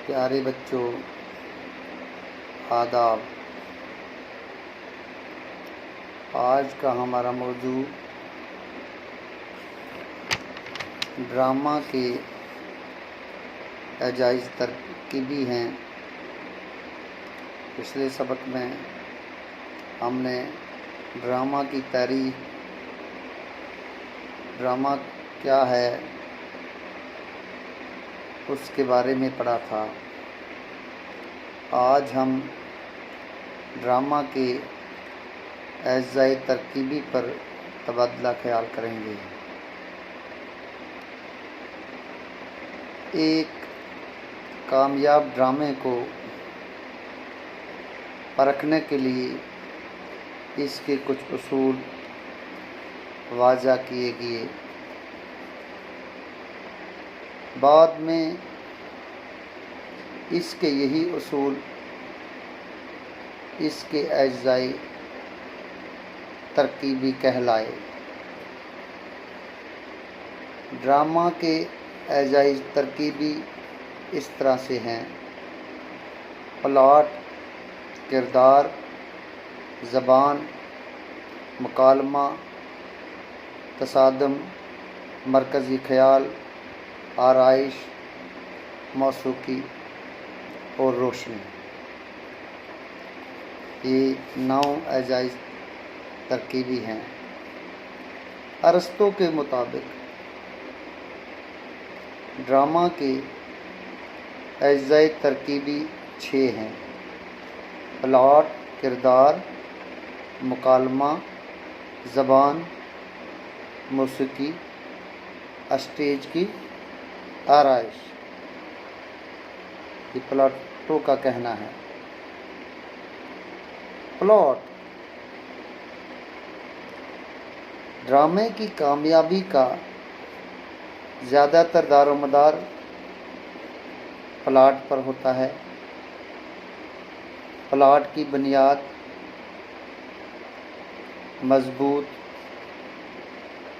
پیارے بچوں، آداب۔ آج کا ہمارا موضوع ڈرامہ کے اعجاز ترکیبی ہیں۔ پچھلے سبق میں ہم نے ڈرامہ کی تعریف، ڈرامہ کیا ہے، اس کے بارے میں پڑھا تھا۔ آج ہم ڈرامہ کے اعضاء ترکیبی پر تبادلہ خیال کریں گے۔ ایک کامیاب ڈرامے کو پرکھنے کے لیے اس کے کچھ اصول واضح کیے گئے۔ بعد میں اس کے یہی اصول اس کے اعضاء ترکیبی کہلائے۔ ڈرامہ کے اعضاء ترکیبی اس طرح سے ہیں: پلاٹ، کردار، زبان، مکالمہ، تصادم، مرکزی خیال، آرائش، موسیقی اور روشنی۔ یہ 9 اعضاء ترکیبی ہیں۔ ارسطو کے مطابق ڈرامہ کے اعضاء ترکیبی 6 ہیں: پلاٹ، کردار، مکالمہ، زبان، موسیقی، اسٹیج کی آرائش۔ یہ پلاٹو کا کہنا ہے۔ پلاٹ ڈرامے کی کامیابی کا زیادہ تر دار و مدار پلاٹ پر ہوتا ہے۔ پلاٹ کی بنیاد مضبوط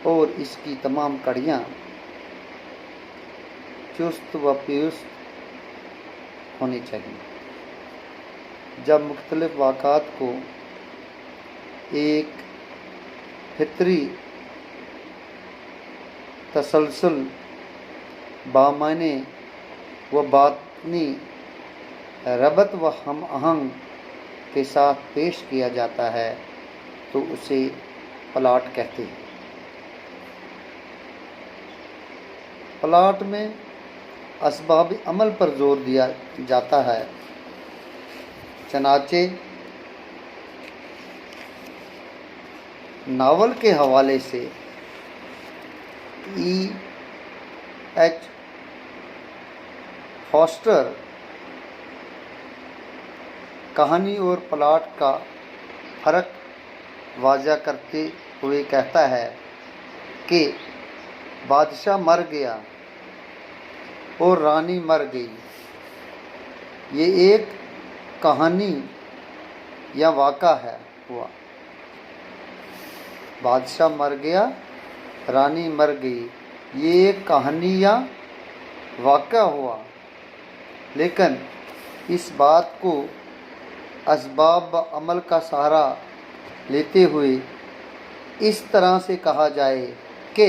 اور اس کی تمام کڑیاں چست و پیوست ہونی چاہیے۔ جب مختلف واقعات کو ایک فطری تسلسل، بامعنی و باطنی ربط و ہم آہنگ کے ساتھ پیش کیا جاتا ہے تو اسے پلاٹ کہتے ہیں۔ پلاٹ میں اسباب عمل پر زور دیا جاتا ہے۔ چنانچہ ناول کے حوالے سے ایچ فاسٹر کہانی اور پلاٹ کا فرق واضح کرتے ہوئے کہتا ہے کہ بادشاہ مر گیا اور رانی مر گئی۔ یہ ایک کہانی یا واقعہ ہوا۔ بادشاہ مر گیا، رانی مر گئی، یہ ایک کہانی یا واقعہ ہوا، لیکن اس بات کو اسباب عمل کا سہارا لیتے ہوئے اس طرح سے کہا جائے کہ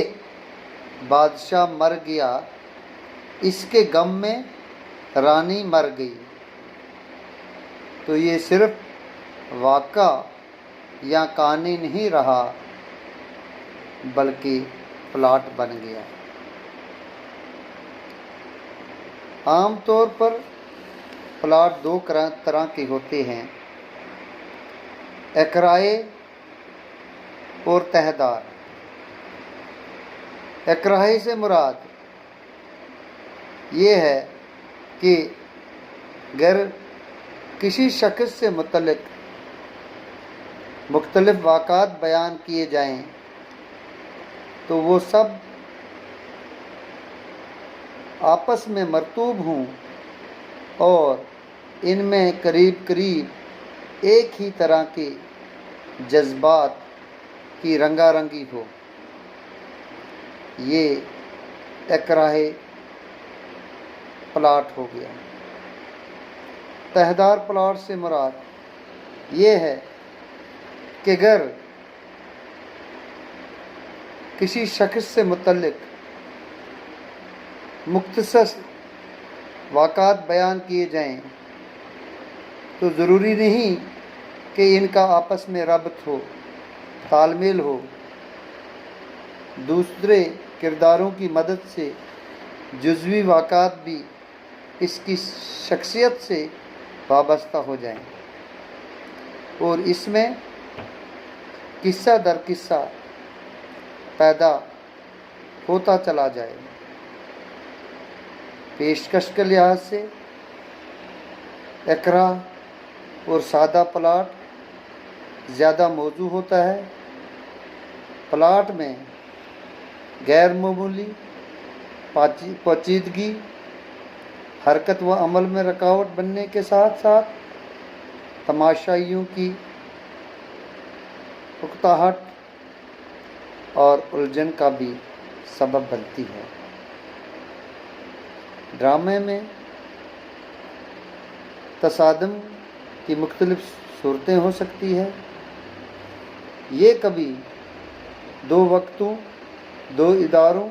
بادشاہ مر گیا، اس کے غم میں رانی مر گئی، تو یہ صرف واقعہ یا کہانی نہیں رہا بلکہ پلاٹ بن گیا۔ عام طور پر پلاٹ 2 طرح کے ہوتے ہیں: اقرائے اور تہدار۔ اقرائے سے مراد یہ ہے کہ اگر کسی شخص سے متعلق مختلف واقعات بیان کیے جائیں تو وہ سب آپس میں مرتوب ہوں اور ان میں قریب قریب ایک ہی طرح کے جذبات کی رنگا رنگی ہو۔ یہ اقرائے پلاٹ ہو گیا۔ تہدار پلاٹ سے مراد یہ ہے کہ اگر کسی شخص سے متعلق مختصر واقعات بیان کیے جائیں تو ضروری نہیں کہ ان کا آپس میں ربط ہو، تال میل ہو۔ دوسرے کرداروں کی مدد سے جزوی واقعات بھی اس کی شخصیت سے وابستہ ہو جائیں اور اس میں قصہ در قصہ پیدا ہوتا چلا جائے۔ پیشکش کے لحاظ سے اقرا اور سادہ پلاٹ زیادہ موزوں ہوتا ہے۔ پلاٹ میں غیر معمولی پیچیدگی، حرکت و عمل میں رکاوٹ بننے کے ساتھ ساتھ تماشائیوں کی اکتاہٹ اور الجھن کا بھی سبب بنتی ہے۔ ڈرامے میں تصادم کی مختلف صورتیں ہو سکتی ہے۔ یہ کبھی دو وقتوں، دو اداروں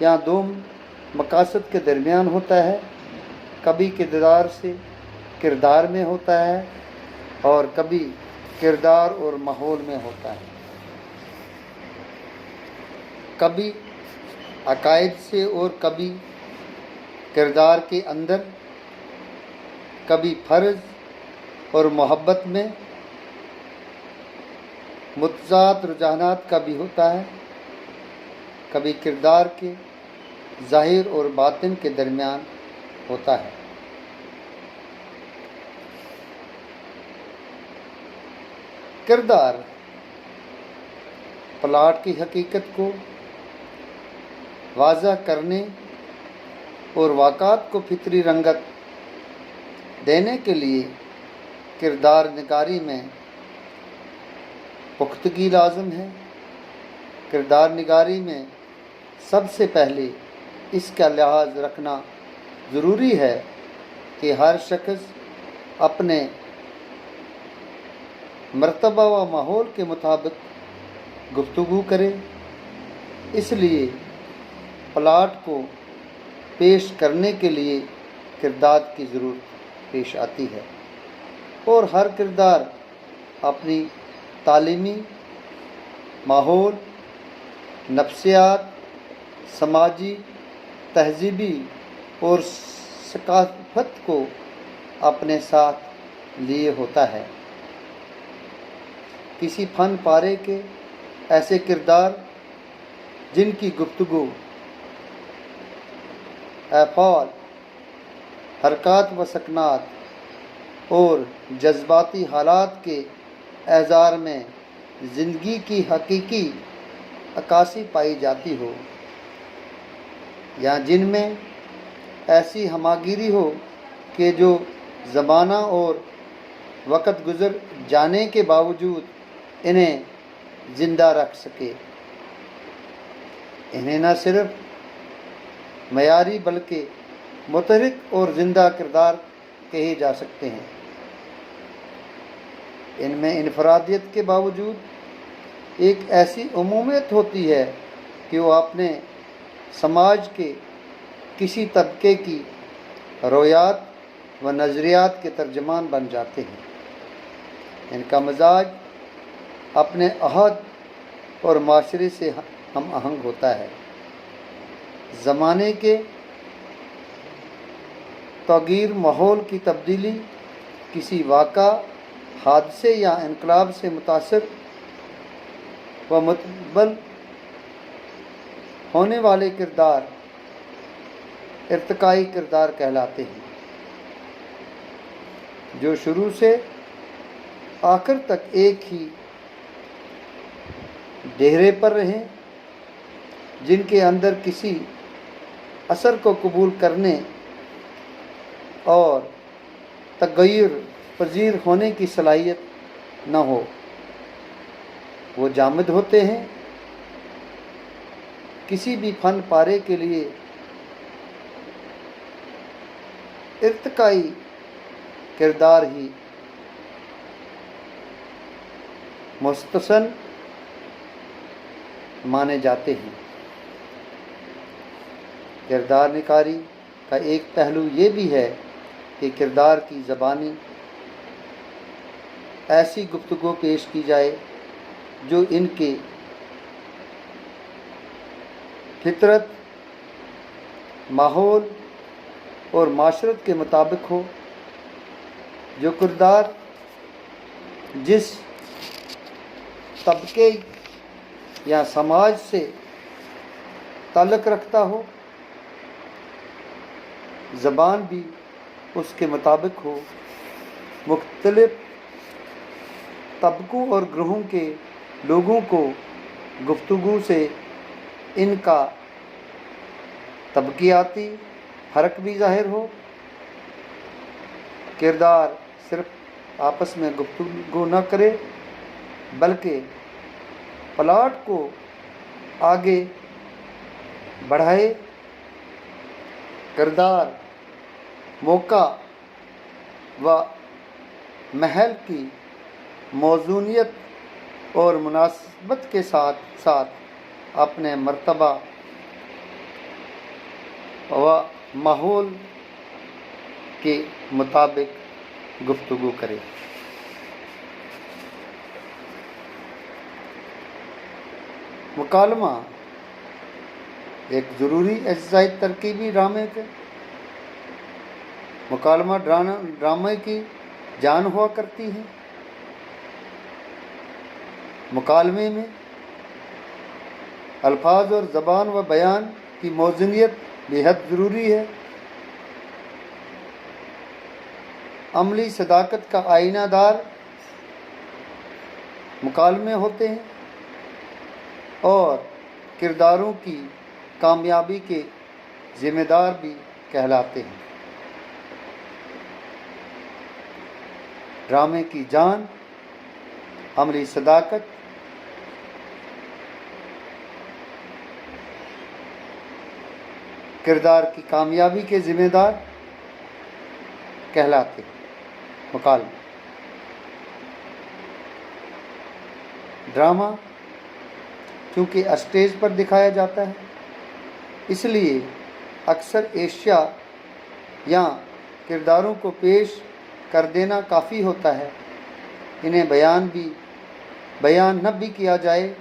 یا دو مقاصد کے درمیان ہوتا ہے، کبھی کردار سے کردار میں ہوتا ہے اور کبھی کردار اور ماحول میں ہوتا ہے، کبھی عقائد سے اور کبھی کردار کے اندر، کبھی فرض اور محبت میں، متضاد رجحانات کا بھی ہوتا ہے، کبھی کردار کے ظاہر اور باطن کے درمیان ہوتا ہے۔ کردار پلاٹ کی حقیقت کو واضح کرنے اور واقعات کو فطری رنگت دینے کے لیے کردار نگاری میں پختگی لازم ہے۔ کردار نگاری میں سب سے پہلے اس کا لحاظ رکھنا ضروری ہے کہ ہر شخص اپنے مرتبہ و ماحول کے مطابق گفتگو کرے۔ اس لیے پلاٹ کو پیش کرنے کے لیے کردار کی ضرورت پیش آتی ہے اور ہر کردار اپنی تعلیمی، ماحول، نفسیات، سماجی، تہذیبی اور ثقافت کو اپنے ساتھ لیے ہوتا ہے۔ کسی فن پارے کے ایسے کردار جن کی گفتگو افعال، حرکات و سکنات اور جذباتی حالات کے اظہار میں زندگی کی حقیقی عکاسی پائی جاتی ہو، یا جن میں ایسی ہماگیری ہو کہ جو زمانہ اور وقت گزر جانے کے باوجود انہیں زندہ رکھ سکے۔ انہیں نہ صرف معیاری بلکہ متحرک اور زندہ کردار کہے جا سکتے ہیں۔ ان میں انفرادیت کے باوجود ایک ایسی عمومیت ہوتی ہے کہ وہ اپنے سماج کے کسی طبقے کی رویات و نظریات کے ترجمان بن جاتے ہیں۔ ان کا مزاج اپنے عہد اور معاشرے سے ہم آہنگ ہوتا ہے۔ زمانے کے تغیر، ماحول کی تبدیلی، کسی واقعہ، حادثے یا انقلاب سے متاثر و متبل ہونے والے کردار ارتقائی کردار کہلاتے ہیں، جو شروع سے آخر تک ایک ہی ڈیرے پر رہیں، جن کے اندر کسی اثر کو قبول کرنے اور تغیر پذیر ہونے کی صلاحیت نہ ہو۔ وہ جامد ہوتے ہیں۔ کسی بھی فن پارے کے لیے ارتقائی کردار ہی مستحسن مانے جاتے ہیں۔ کردار نگاری کا ایک پہلو یہ بھی ہے کہ کردار کی زبانی ایسی گفتگو پیش کی جائے جو ان کے فطرت، ماحول اور معاشرت کے مطابق ہو۔ جو کردار جس طبقے یا سماج سے تعلق رکھتا ہو، زبان بھی اس کے مطابق ہو۔ مختلف طبقوں اور گروہوں کے لوگوں کو گفتگو سے ان کا طبقیاتی فرق بھی ظاہر ہو۔ کردار صرف آپس میں گفتگو نہ کرے بلکہ پلاٹ کو آگے بڑھائے۔ کردار موقع و محل کی موزونیت اور مناسبت کے ساتھ ساتھ اپنے مرتبہ و ماحول کے مطابق گفتگو کرے۔ مکالمہ ایک ضروری اجزائی ترکیبی ڈرامے کے مکالمہ ڈرامے کی جان ہوا کرتی ہے۔ مکالمے میں الفاظ اور زبان و بیان کی موزونیت بے حد ضروری ہے۔ عملی صداقت کا آئینہ دار مکالمے ہوتے ہیں اور کرداروں کی کامیابی کے ذمہ دار بھی کہلاتے ہیں۔ ڈرامے کی جان، عملی صداقت، کردار کی کامیابی کے ذمہ دار کہلاتے ہیں۔ مکالمہ ڈرامہ چونکہ اسٹیج پر دکھایا جاتا ہے، اس لیے اکثر اشیاء یا کرداروں کو پیش کر دینا کافی ہوتا ہے۔ انہیں بیان نہ بھی کیا جائے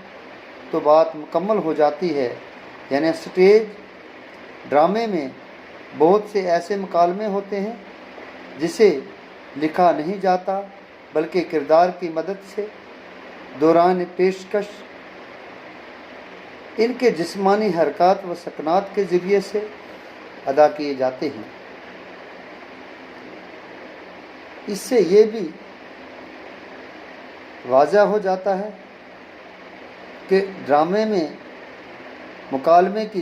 تو بات مکمل ہو جاتی ہے۔ یعنی اسٹیج ڈرامے میں بہت سے ایسے مکالمے ہوتے ہیں جسے لکھا نہیں جاتا بلکہ کردار کی مدد سے دوران پیشکش ان کے جسمانی حرکات و سکنات کے ذریعے سے ادا کیے جاتے ہیں۔ اس سے یہ بھی واضح ہو جاتا ہے کہ ڈرامے میں مکالمے کی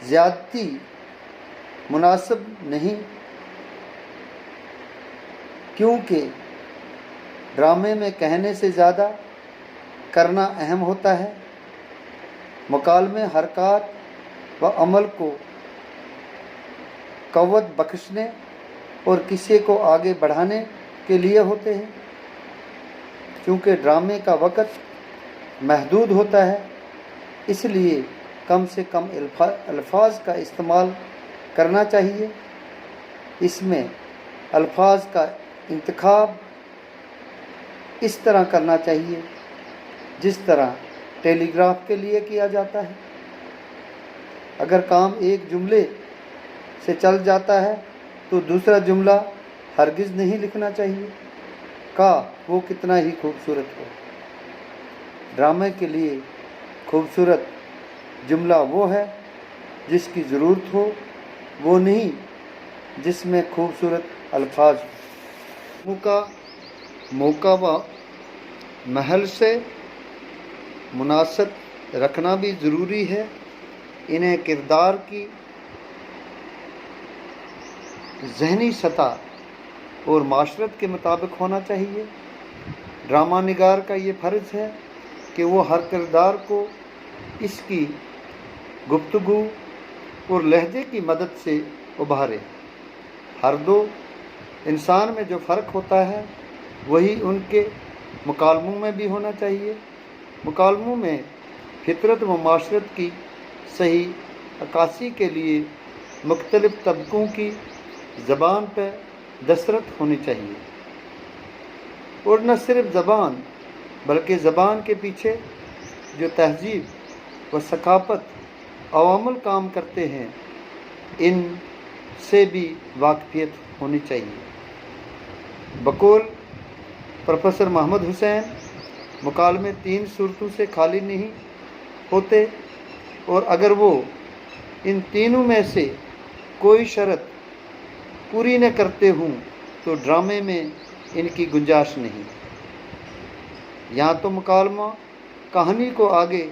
زیادتی مناسب نہیں، کیونکہ ڈرامے میں کہنے سے زیادہ کرنا اہم ہوتا ہے۔ مکالمے حرکات و عمل کو قوت بخشنے اور کسی کو آگے بڑھانے کے لیے ہوتے ہیں۔ چونکہ ڈرامے کا وقت محدود ہوتا ہے، اس لیے کم سے کم الفاظ کا استعمال کرنا چاہیے۔ اس میں الفاظ کا انتخاب اس طرح کرنا چاہیے جس طرح ٹیلی گراف کے لیے کیا جاتا ہے۔ اگر کام ایک جملے سے چل جاتا ہے تو دوسرا جملہ ہرگز نہیں لکھنا چاہیے، وہ کتنا ہی خوبصورت ہو۔ ڈرامے کے لیے خوبصورت جملہ وہ ہے جس کی ضرورت ہو، وہ نہیں جس میں خوبصورت الفاظ ہو۔ موقع و محل سے مناسب رکھنا بھی ضروری ہے۔ انہیں کردار کی ذہنی سطح اور معاشرت کے مطابق ہونا چاہیے۔ ڈرامہ نگار کا یہ فرض ہے کہ وہ ہر کردار کو اس کی گفتگو اور لہجے کی مدد سے ابھارے۔ ہر دو انسان میں جو فرق ہوتا ہے وہی ان کے مکالموں میں بھی ہونا چاہیے۔ مکالموں میں فطرت و معاشرت کی صحیح عکاسی کے لیے مختلف طبقوں کی زبان پہ دسترس ہونی چاہیے، اور نہ صرف زبان بلکہ زبان کے پیچھے جو تہذیب و ثقافت عوامل کام کرتے ہیں ان سے بھی واقفیت ہونی چاہیے۔ بقول پروفیسر محمد حسین، مکالمے 3 صورتوں سے خالی نہیں ہوتے، اور اگر وہ ان تینوں میں سے کوئی شرط پوری نہ کرتے ہوں تو ڈرامے میں ان کی گنجائش نہیں۔ یا تو مکالمہ کہانی کو آگے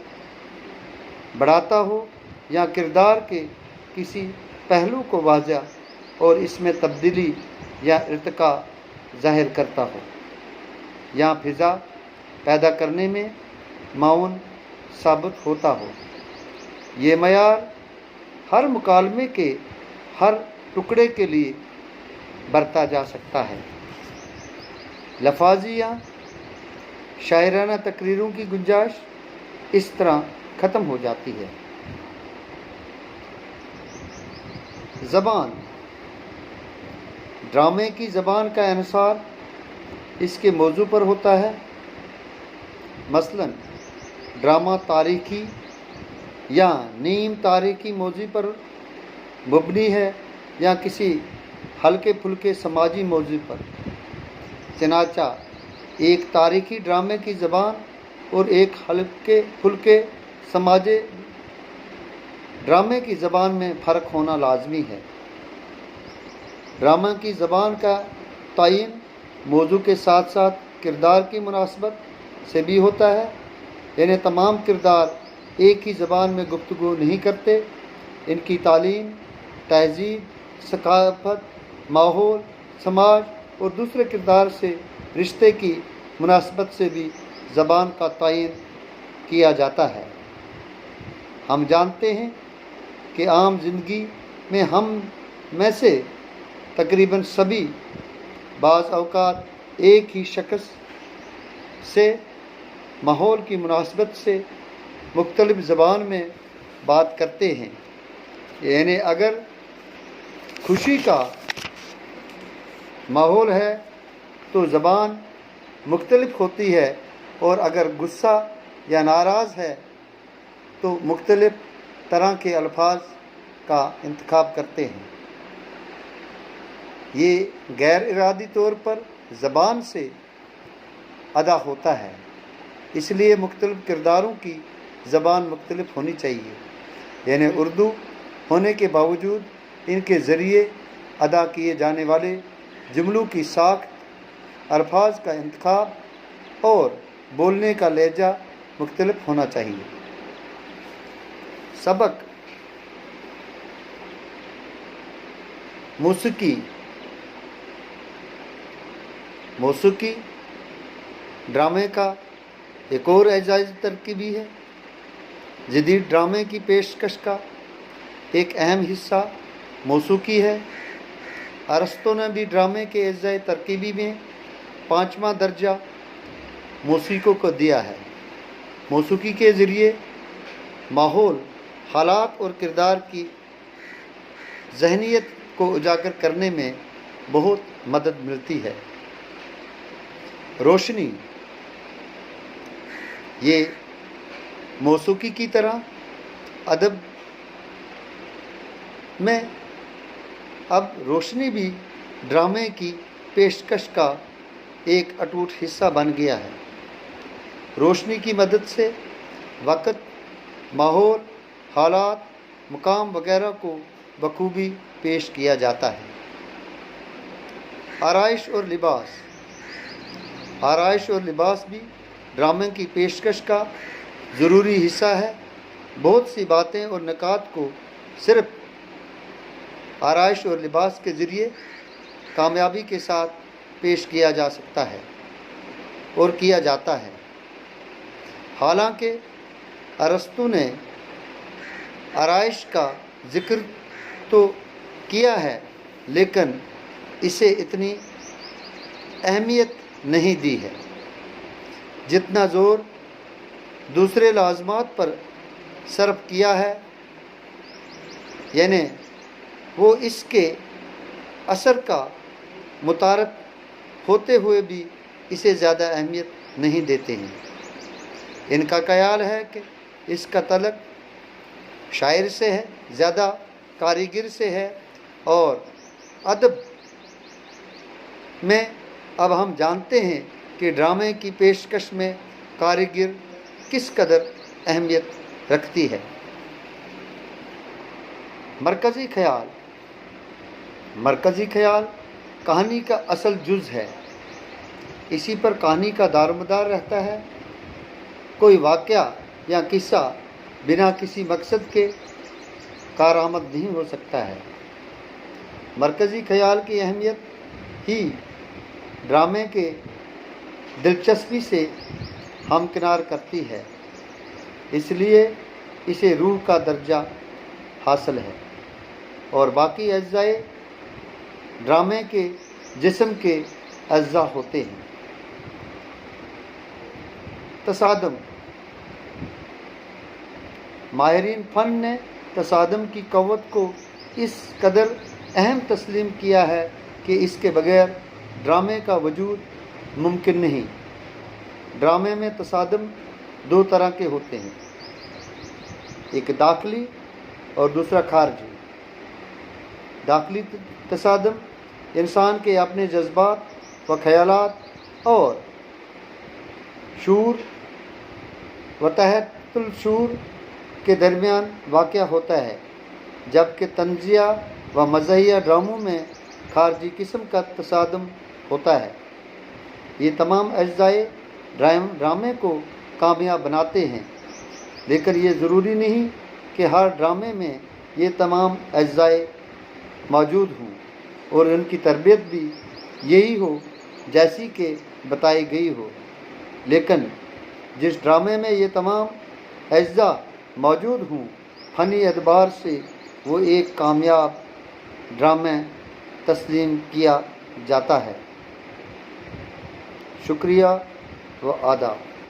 بڑھاتا ہو یا کردار کے کسی پہلو کو واضح اور اس میں تبدیلی یا ارتقاء ظاہر کرتا ہو، یا فضا پیدا کرنے میں معاون ثابت ہوتا ہو۔ یہ معیار ہر مکالمے کے ہر ٹکڑے کے لیے برتا جا سکتا ہے۔ لفاظی یا شاعرانہ تقریروں کی گنجائش اس طرح ختم ہو جاتی ہے۔ زبان، ڈرامے کی زبان کا انحصار اس کے موضوع پر ہوتا ہے۔ مثلاً ڈرامہ تاریخی یا نیم تاریخی موضوع پر مبنی ہے یا کسی ہلکے پھلکے سماجی موضوع پر۔ چنانچہ ایک تاریخی ڈرامے کی زبان اور ایک ہلکے پھلکے سماجی ڈرامے کی زبان میں فرق ہونا لازمی ہے۔ ڈرامہ کی زبان کا تعین موضوع کے ساتھ ساتھ کردار کی مناسبت سے بھی ہوتا ہے، یعنی تمام کردار ایک ہی زبان میں گفتگو نہیں کرتے، ان کی تعلیم، تہذیب، ثقافت، ماحول، سماج اور دوسرے کردار سے رشتے کی مناسبت سے بھی زبان کا تعین کیا جاتا ہے۔ ہم جانتے ہیں کہ عام زندگی میں ہم میں سے تقریباً سبھی بعض اوقات ایک ہی شخص سے ماحول کی مناسبت سے مختلف زبان میں بات کرتے ہیں، یعنی اگر خوشی کا ماحول ہے تو زبان مختلف ہوتی ہے، اور اگر غصہ یا ناراض ہے تو مختلف طرح کے الفاظ کا انتخاب کرتے ہیں۔ یہ غیر ارادی طور پر زبان سے ادا ہوتا ہے، اس لیے مختلف کرداروں کی زبان مختلف ہونی چاہیے، یعنی اردو ہونے کے باوجود ان کے ذریعے ادا کیے جانے والے جملوں کی ساخت، الفاظ کا انتخاب اور بولنے کا لہجہ مختلف ہونا چاہیے۔ سبق: موسیقی ڈرامے کا ایک اور اعزازی ترکیبی ہے۔ جدید ڈرامے کی پیشکش کا ایک اہم حصہ موسیقی ہے۔ ارسطو نے بھی ڈرامے کے اعزائی ترکیبی میں 5واں درجہ موسیقی کو دیا ہے۔ موسیقی کے ذریعے ماحول، حالات اور کردار کی ذہنیت کو اجاگر کرنے میں بہت مدد ملتی ہے۔ روشنی، یہ موسیقی کی طرح ادب میں اب روشنی بھی ڈرامے کی پیشکش کا ایک اٹوٹ حصہ بن گیا ہے۔ روشنی کی مدد سے وقت، ماحول، حالات، مقام وغیرہ کو بخوبی پیش کیا جاتا ہے۔ آرائش اور لباس، آرائش اور لباس بھی ڈرامے کی پیشکش کا ضروری حصہ ہے۔ بہت سی باتیں اور نکات کو صرف آرائش اور لباس کے ذریعے کامیابی کے ساتھ پیش کیا جا سکتا ہے اور کیا جاتا ہے۔ حالانکہ ارسطو نے آرائش کا ذکر تو کیا ہے، لیکن اسے اتنی اہمیت نہیں دی ہے جتنا زور دوسرے لازمات پر صرف کیا ہے، یعنی وہ اس کے اثر کا متعارف ہوتے ہوئے بھی اسے زیادہ اہمیت نہیں دیتے ہیں۔ ان کا خیال ہے کہ اس کا تعلق شاعر سے ہے، زیادہ کاریگر سے ہے، اور ادب میں اب ہم جانتے ہیں کہ ڈرامے کی پیشکش میں کاریگر کس قدر اہمیت رکھتی ہے۔ مرکزی خیال کہانی کا اصل جز ہے، اسی پر کہانی کا دارومدار رہتا ہے۔ کوئی واقعہ یا قصہ بنا کسی مقصد کے کارآمد نہیں ہو سکتا ہے۔ مرکزی خیال کی اہمیت ہی ڈرامے کے دلچسپی سے ہمکنار کرتی ہے، اس لیے اسے روح کا درجہ حاصل ہے، اور باقی اجزاء ڈرامے کے جسم کے اجزاء ہوتے ہیں۔ تصادم۔ ماہرین فن نے تصادم کی قوت کو اس قدر اہم تسلیم کیا ہے کہ اس کے بغیر ڈرامے کا وجود ممکن نہیں۔ ڈرامے میں تصادم دو طرح کے ہوتے ہیں، ایک داخلی اور دوسرا خارجی۔ داخلی تصادم انسان کے اپنے جذبات و خیالات اور شعور و تحت الشعور کے درمیان واقع ہوتا ہے، جبکہ طنزیہ و مزاحیہ ڈراموں میں خارجی قسم کا تصادم ہوتا ہے۔ یہ تمام اجزاء ڈرامے کو کامیاب بناتے ہیں، لیکن یہ ضروری نہیں کہ ہر ڈرامے میں یہ تمام اجزاء موجود ہوں اور ان کی تربیت بھی یہی ہو جیسی کہ بتائی گئی ہو، لیکن جس ڈرامے میں یہ تمام اجزاء موجود ہوں، فنی اعتبار سے وہ ایک کامیاب ڈرامہ تسلیم کیا جاتا ہے۔ شکریہ و آداب۔